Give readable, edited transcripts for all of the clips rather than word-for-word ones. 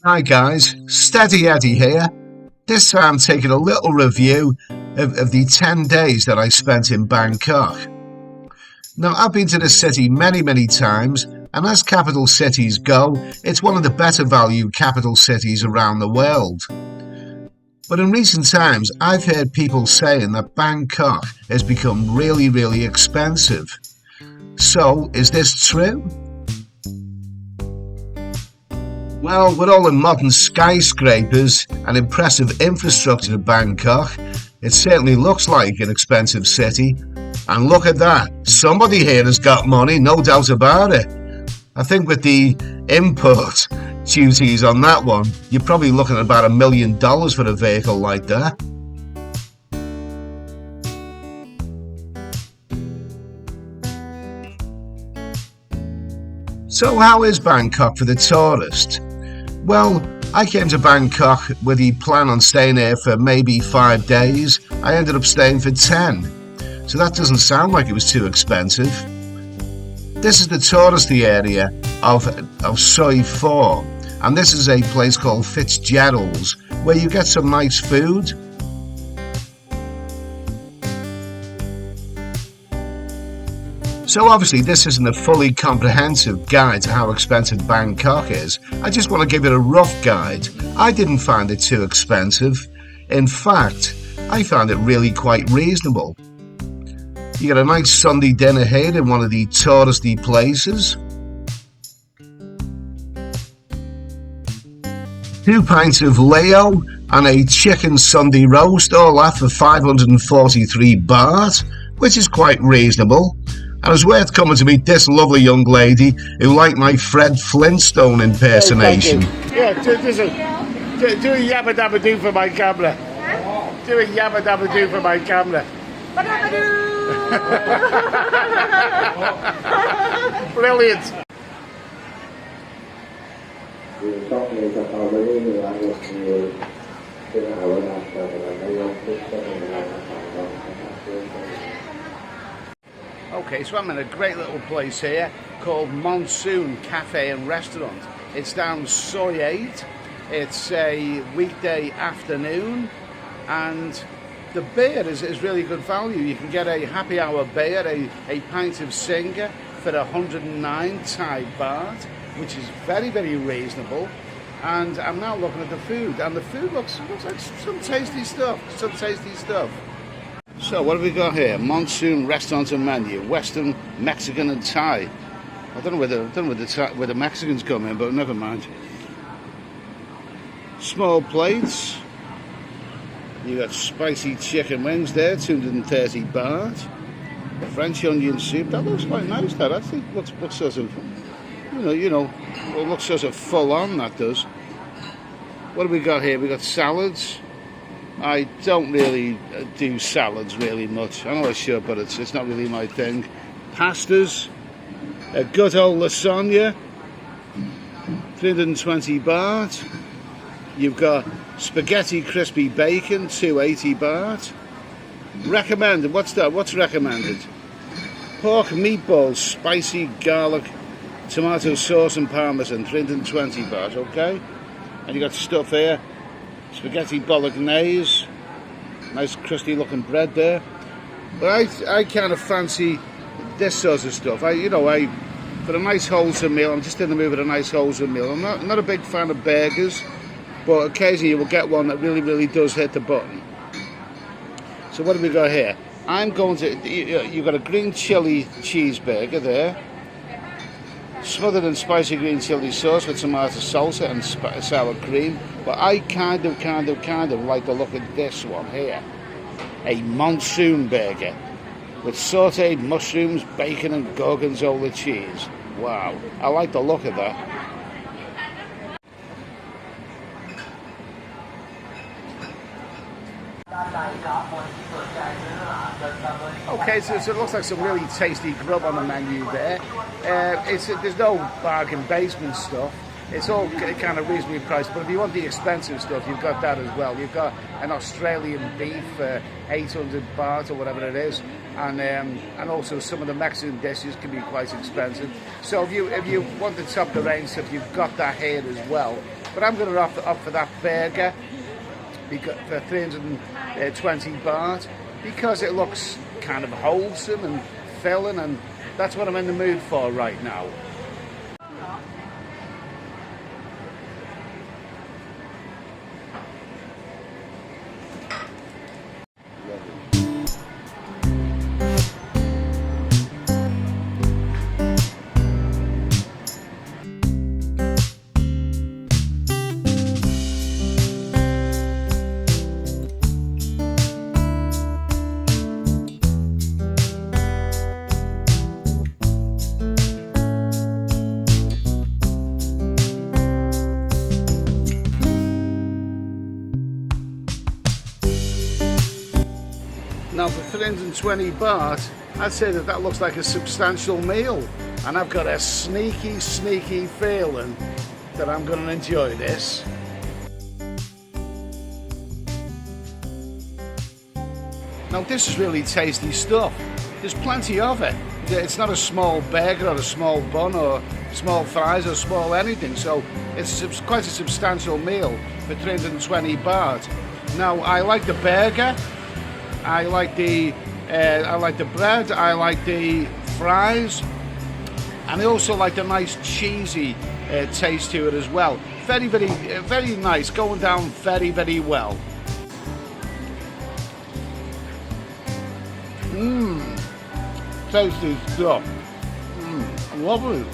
Hi guys, Steady Eddie here. This time taking a little review of the 10 days that I spent in Bangkok. Now I've been to this city many times, and as capital cities go, it's one of the better value capital cities around the world. But in recent times I've heard people saying that Bangkok has become really expensive. So is this true? Well, with all the modern skyscrapers and impressive infrastructure of Bangkok, it certainly looks like an expensive city. And look at that, somebody here has got money, no doubt about it. I think with the import duties on that one, you're probably looking at about $1 million for a vehicle like that. So how is Bangkok for the tourist? Well, I came to Bangkok with the plan on staying there for maybe 5 days. I ended up staying for 10. So that doesn't sound like it was too expensive. This is the touristy area of Soi 4. And this is a place called Fitzgerald's where you get some nice food. So obviously this isn't a fully comprehensive guide to how expensive Bangkok is. I just want to give it a rough guide. I didn't find it too expensive. In fact, I found it really quite reasonable. You get a nice Sunday dinner here in one of the touristy places. 2 pints of Leo and a chicken Sunday roast, all that for 543 baht, which is quite reasonable. And it's worth coming to meet this lovely young lady who liked my Fred Flintstone impersonation. Yeah, do a yabba dabba do for my camera. Huh? Do a yabba dabba do for my camera. Brilliant. Okay, so I'm in a great little place here called Monsoon Cafe and Restaurant. It's down Soi 8. It's a weekday afternoon, and the beer is really good value. You can get a happy hour beer, a pint of Singer for 109 Thai baht, which is very reasonable. And I'm now looking at the food, and the food looks like some tasty stuff. So what have we got here? Monsoon restaurant and menu, Western, Mexican and Thai. I don't know where the Mexicans come in, but never mind. Small plates. You got spicy chicken wings there, 230 baht. French onion soup. That looks quite nice. That actually looks sort of, it looks sort of full on. That does. What have we got here? We got salads. I don't really do salads really much. I know I should, but it's not really my thing. Pastas, a good old lasagna, 320 baht. You've got spaghetti crispy bacon, 280 baht. Recommended, what's that? What's recommended? Pork meatballs, spicy garlic, tomato sauce and parmesan, 320 baht, okay? And you got stuff here. Spaghetti bolognese, nice crusty looking bread there. But I kind of fancy this sort of stuff. For a nice wholesome meal, I'm just in the mood for a nice wholesome meal. I'm not a big fan of burgers, but occasionally you will get one that really does hit the button. So what have we got here? You've got a green chili cheeseburger there, smothered in spicy green chili sauce with tomato salsa and sour cream. But I kind of like the look of this one here. A Monsoon burger with sauteed mushrooms, bacon and gorgonzola cheese. Wow, I like the look of that. Okay, so it looks like some really tasty grub on the menu there. There's no bargain basement stuff. It's all kind of reasonably priced, but if you want the expensive stuff, you've got that as well. You've got an Australian beef for 800 baht or whatever it is, and also some of the Mexican dishes can be quite expensive. So if you want the top of the range stuff, you've got that here as well. but I'm going to opt for that burger for 320 baht because it looks kind of wholesome and filling, and that's what I'm in the mood for right now. Now for 320 baht, I'd say that looks like a substantial meal, and I've got a sneaky feeling that I'm going to enjoy this. Now this is really tasty stuff. There's plenty of it. It's not a small burger or a small bun or small fries or small anything, so it's quite a substantial meal for 320 baht. Now I like the burger, I like the bread, I like the fries, and I also like the nice cheesy taste to it as well. Very nice, going down very well. Tasty stuff. Lovely.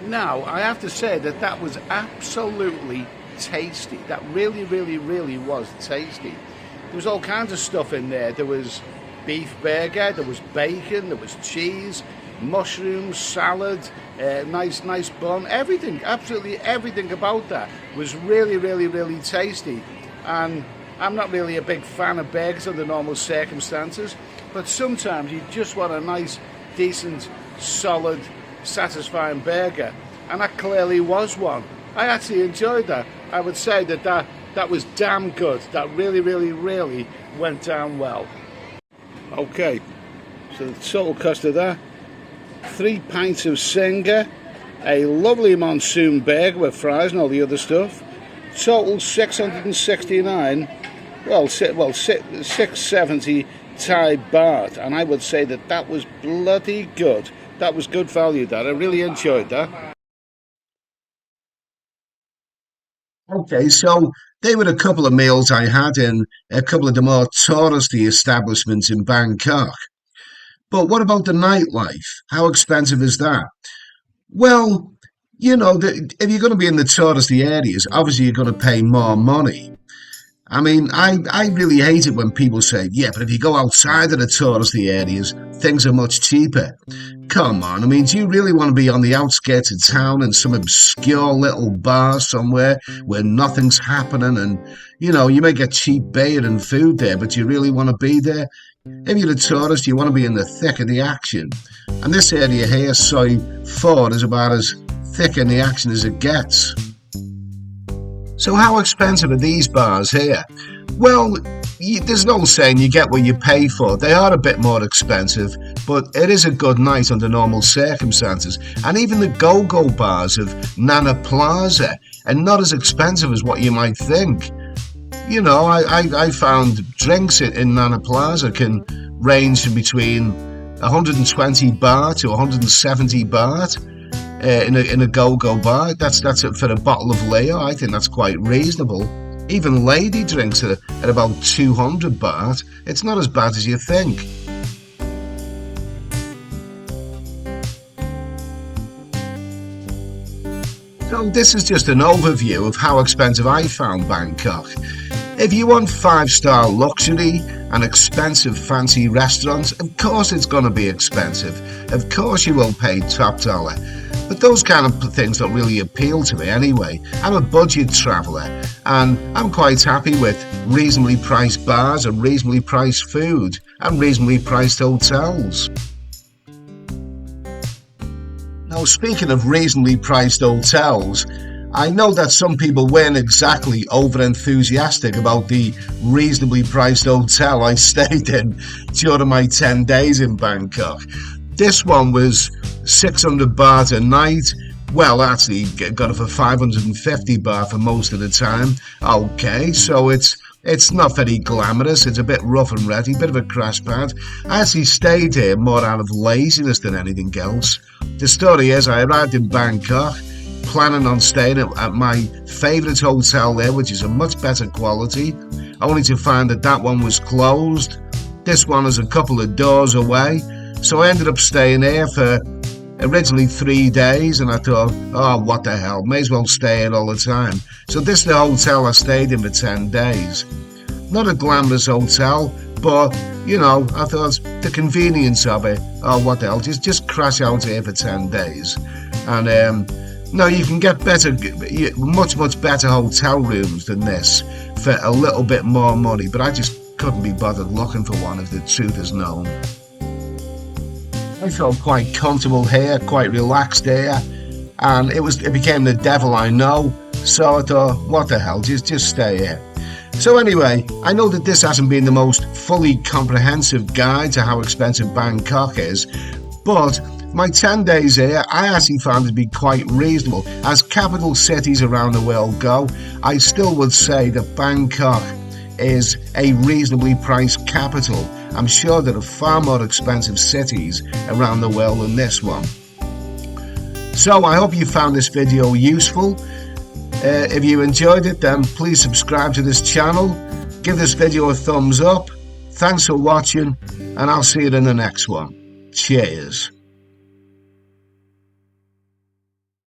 Now, I have to say that was absolutely tasty. That really was tasty. There was all kinds of stuff in there. There was beef burger, there was bacon, there was cheese, mushrooms, salad, nice bun. Everything, absolutely everything about that was really tasty. And I'm not really a big fan of burgers under normal circumstances, but sometimes you just want a nice, decent, solid, satisfying burger, and that clearly was one. I actually enjoyed that. I would say that was damn good. That really went down well. Okay, so the total cost of that: 3 pints of Singer, a lovely Monsoon burger with fries and all the other stuff. Total 669. Well, 670 Thai baht, and I would say that was bloody good. That was good value, that. I really enjoyed that. Okay, so they were a couple of meals I had in a couple of the more touristy establishments in Bangkok. But what about the nightlife? How expensive is that? Well, if you're going to be in the touristy areas, obviously you're going to pay more money. I mean, I really hate it when people say, yeah, but if you go outside of the touristy areas, things are much cheaper. Come on, I mean, do you really want to be on the outskirts of town in some obscure little bar somewhere where nothing's happening and, you may get cheap beer and food there, but do you really want to be there? If you're a tourist, you want to be in the thick of the action. And this area here, Soi 4, is about as thick in the action as it gets. So how expensive are these bars here? Well, there's no saying you get what you pay for. They are a bit more expensive, but it is a good night under normal circumstances. And even the go-go bars of Nana Plaza are not as expensive as what you might think. I found drinks in Nana Plaza can range from between 120 baht to 170 baht. In a go-go bar, that's it for a bottle of Leo. I think that's quite reasonable. Even lady drinks are at about 200 baht. It's not as bad as you think. So this is just an overview of how expensive I found Bangkok. If you want 5-star luxury and expensive fancy restaurants, of course it's going to be expensive. Of course you will pay top dollar. But those kind of things don't really appeal to me anyway. I'm a budget traveller and I'm quite happy with reasonably priced bars and reasonably priced food and reasonably priced hotels. Now, speaking of reasonably priced hotels, I know that some people weren't exactly over enthusiastic about the reasonably priced hotel I stayed in during my 10 days in Bangkok. This one was 600 baht a night. Well, actually, got it for 550 baht for most of the time. Okay, so it's not very glamorous. It's a bit rough and ready, bit of a crash pad. I actually stayed here more out of laziness than anything else. The story is, I arrived in Bangkok, planning on staying at my favourite hotel there, which is a much better quality, only to find that one was closed. This one is a couple of doors away, so I ended up staying here for originally 3 days, and I thought, oh, what the hell, may as well stay here all the time. So this is the hotel I stayed in for 10 days. Not a glamorous hotel, but, you know, I thought the convenience of it, oh, what the hell, just crash out here for 10 days. And, no, you can get much better hotel rooms than this for a little bit more money, but I just couldn't be bothered looking for one, if the truth is known. I felt quite comfortable here, quite relaxed here, and it became the devil I know, so I thought, what the hell, just stay here. So anyway, I know that this hasn't been the most fully comprehensive guide to how expensive Bangkok is, but my 10 days here, I actually found it to be quite reasonable. As capital cities around the world go, I still would say that Bangkok is a reasonably priced capital. I'm sure there are far more expensive cities around the world than this one. So I hope you found this video useful. If you enjoyed it, then please subscribe to this channel. Give this video a thumbs up. Thanks for watching, and I'll see you in the next one. Cheers.